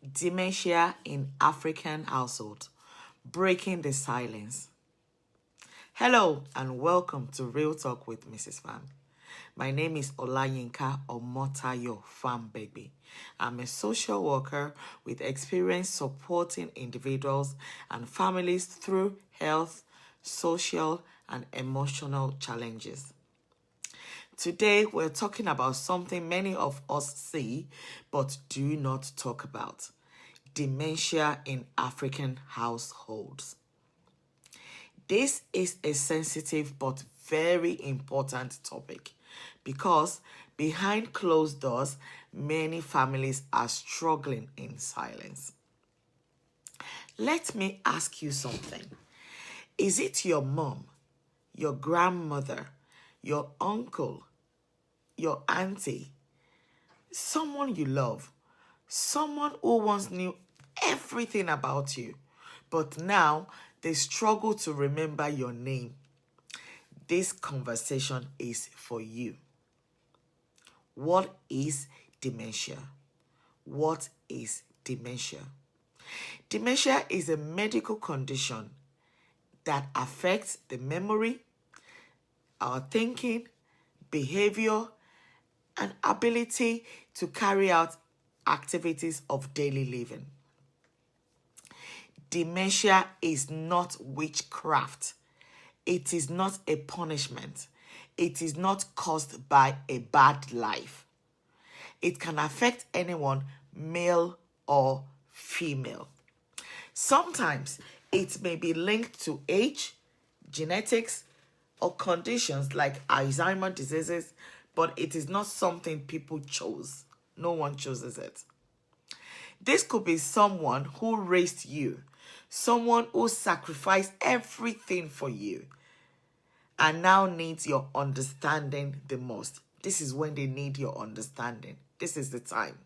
Dementia in African household, breaking the silence. Hello and welcome to Real Talk with Mrs. Fan. My name is Olayinka Omotayo Fambegbe. I'm a social worker with experience supporting individuals and families through health, social, and emotional challenges. Today, we're talking about something many of us see but do not talk about: dementia in African households. This is a sensitive but very important topic because behind closed doors, many families are struggling in silence. Let me ask you something. Is it your mom, your grandmother, your uncle, your auntie, someone you love, someone who once knew everything about you, but now they struggle to remember your name? This conversation is for you. What is dementia? What is dementia? Dementia is a medical condition that affects the memory, our thinking, behavior, and ability to carry out activities of daily living. Dementia is not witchcraft. It is not a punishment. It is not caused by a bad life. It can affect anyone, male or female. Sometimes it may be linked to age, genetics, or conditions like Alzheimer's diseases, but it is not something people chose. No one chooses it. This could be someone who raised you, someone who sacrificed everything for you, and now needs your understanding the most. This is when they need your understanding. This is the time.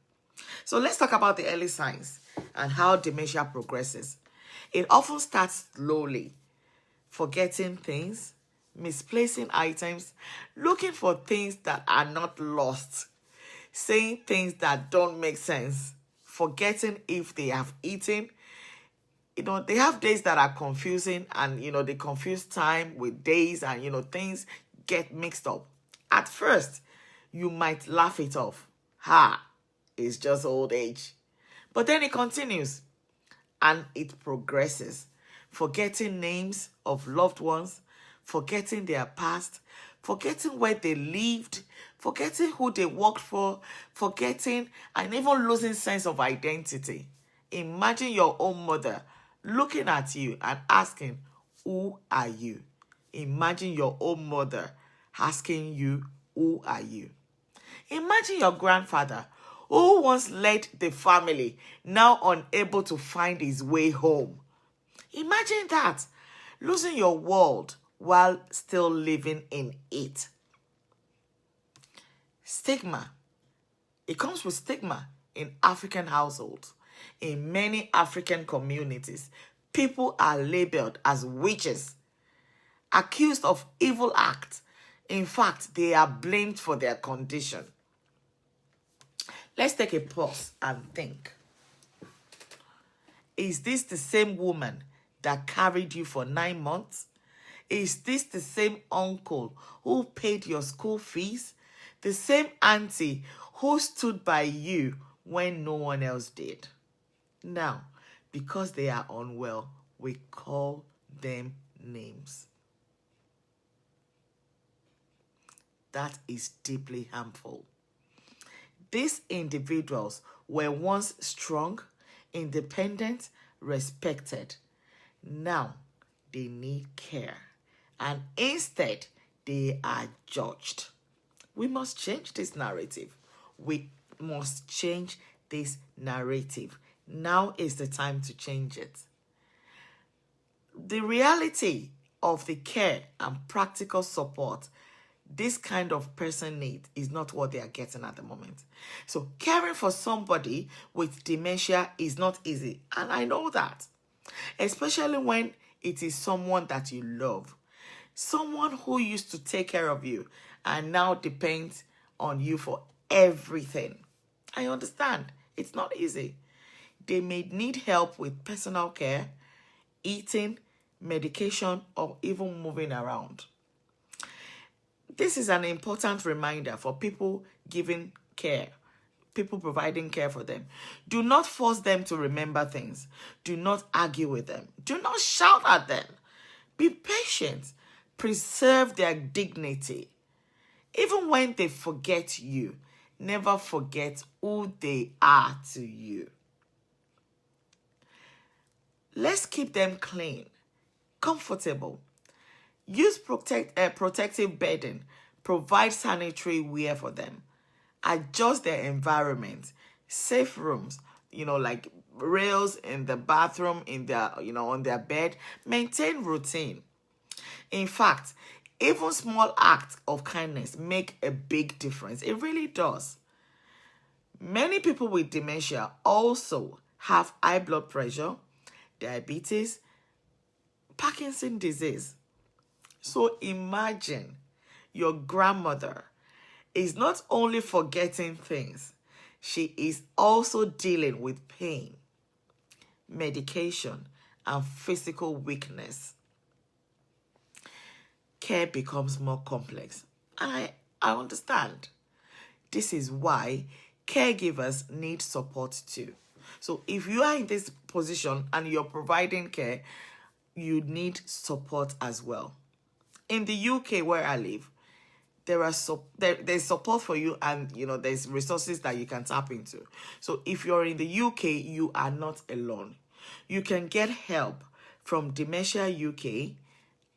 So let's talk about the early signs and how dementia progresses. It often starts slowly, forgetting things, misplacing items, looking for things that are not lost, saying things that don't make sense, forgetting if they have eaten. They have days that are confusing, and, they confuse time with days, and, things get mixed up. At first, you might laugh it off. It's just old age. But then it continues and it progresses, forgetting names of loved ones, forgetting their past, forgetting where they lived, forgetting who they worked for, forgetting and even losing sense of identity. Imagine your own mother looking at you and asking, "Who are you?" Imagine your own mother asking you, "Who are you?" Imagine your grandfather who once led the family, now unable to find his way home. Imagine that, losing your world while still living in it. Stigma. It comes with stigma in African households. In many African communities, people are labeled as witches, accused of evil acts. In fact, they are blamed for their condition. Let's take a pause and think. Is this the same woman that carried you for 9 months? Is this the same uncle who paid your school fees? The same auntie who stood by you when no one else did? Now, because they are unwell, we call them names. That is deeply harmful. These individuals were once strong, independent, respected. Now they need care, and instead they are judged. We must change this narrative. We must change this narrative. Now is the time to change it. The reality of the care and practical support this kind of person needs is not what they are getting at the moment. So caring for somebody with dementia is not easy. And I know that. Especially when it is someone that you love. Someone who used to take care of you and now depends on you for everything. I understand. It's not easy. They may need help with personal care, eating, medication, or even moving around. This is an important reminder for people giving care, people providing care for them. Do not force them to remember things. Do not argue with them. Do not shout at them. Be patient. Preserve their dignity. Even when they forget you, never forget who they are to you. Let's keep them clean, comfortable. Use protective bedding. Provide sanitary wear for them. Adjust their environment. Safe rooms, like rails in the bathroom, in their, on their bed. Maintain routine. In fact, even small acts of kindness make a big difference. It really does. Many people with dementia also have high blood pressure, diabetes, Parkinson's disease. So imagine your grandmother is not only forgetting things, she is also dealing with pain, medication, and physical weakness. Care becomes more complex. And I understand. This is why caregivers need support too. So if you are in this position and you're providing care, you need support as well. In the UK where I live, there's support for you, and there's resources that you can tap into. So if you're in the UK, you are not alone. You can get help from Dementia UK,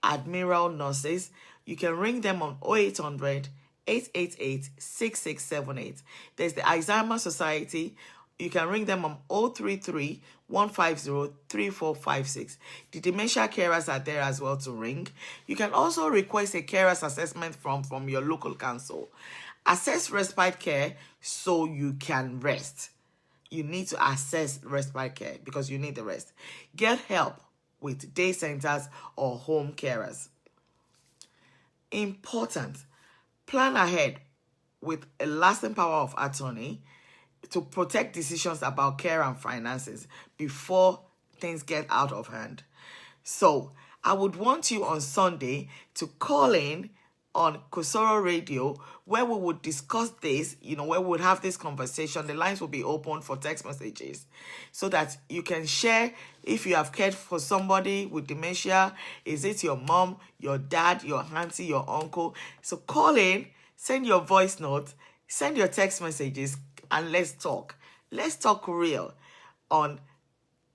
Admiral Nurses. You can ring them on 0800 888 6678. There's the Alzheimer's Society. You can ring them on 033 150 3456. The dementia carers are there as well to ring. You can also request a carers assessment from your local council. Assess respite care so you can rest. You need to assess respite care because you need the rest. Get help with day centers or home carers. Important. Plan ahead with a lasting power of attorney to protect decisions about care and finances before things get out of hand. So I would want you on Sunday to call in on Kosoro Radio, where we would discuss this, where we would have this conversation. The lines will be open for text messages so that you can share if you have cared for somebody with dementia. Is it your mom, your dad, your auntie, your uncle? So call in, send your voice note, send your text messages, and let's talk. Let's talk real on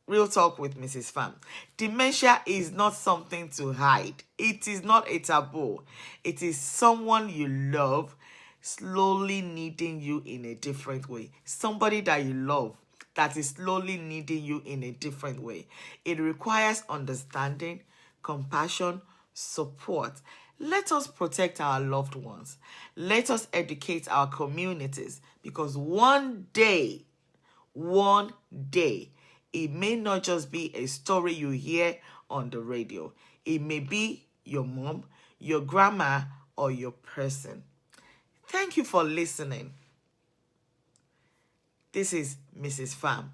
Real Talk with Mrs. Pham. Dementia is not something to hide. It is not a taboo. It is someone you love slowly needing you in a different way. Somebody that you love that is slowly needing you in a different way. It requires understanding, compassion, support. Let us protect our loved ones. Let us educate our communities, because one day, it may not just be a story you hear on the radio. It may be your mom, your grandma, or your person. Thank you for listening. This is Mrs. Pham.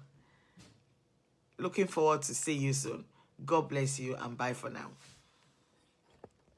Looking forward to see you soon. God bless you, and bye for now.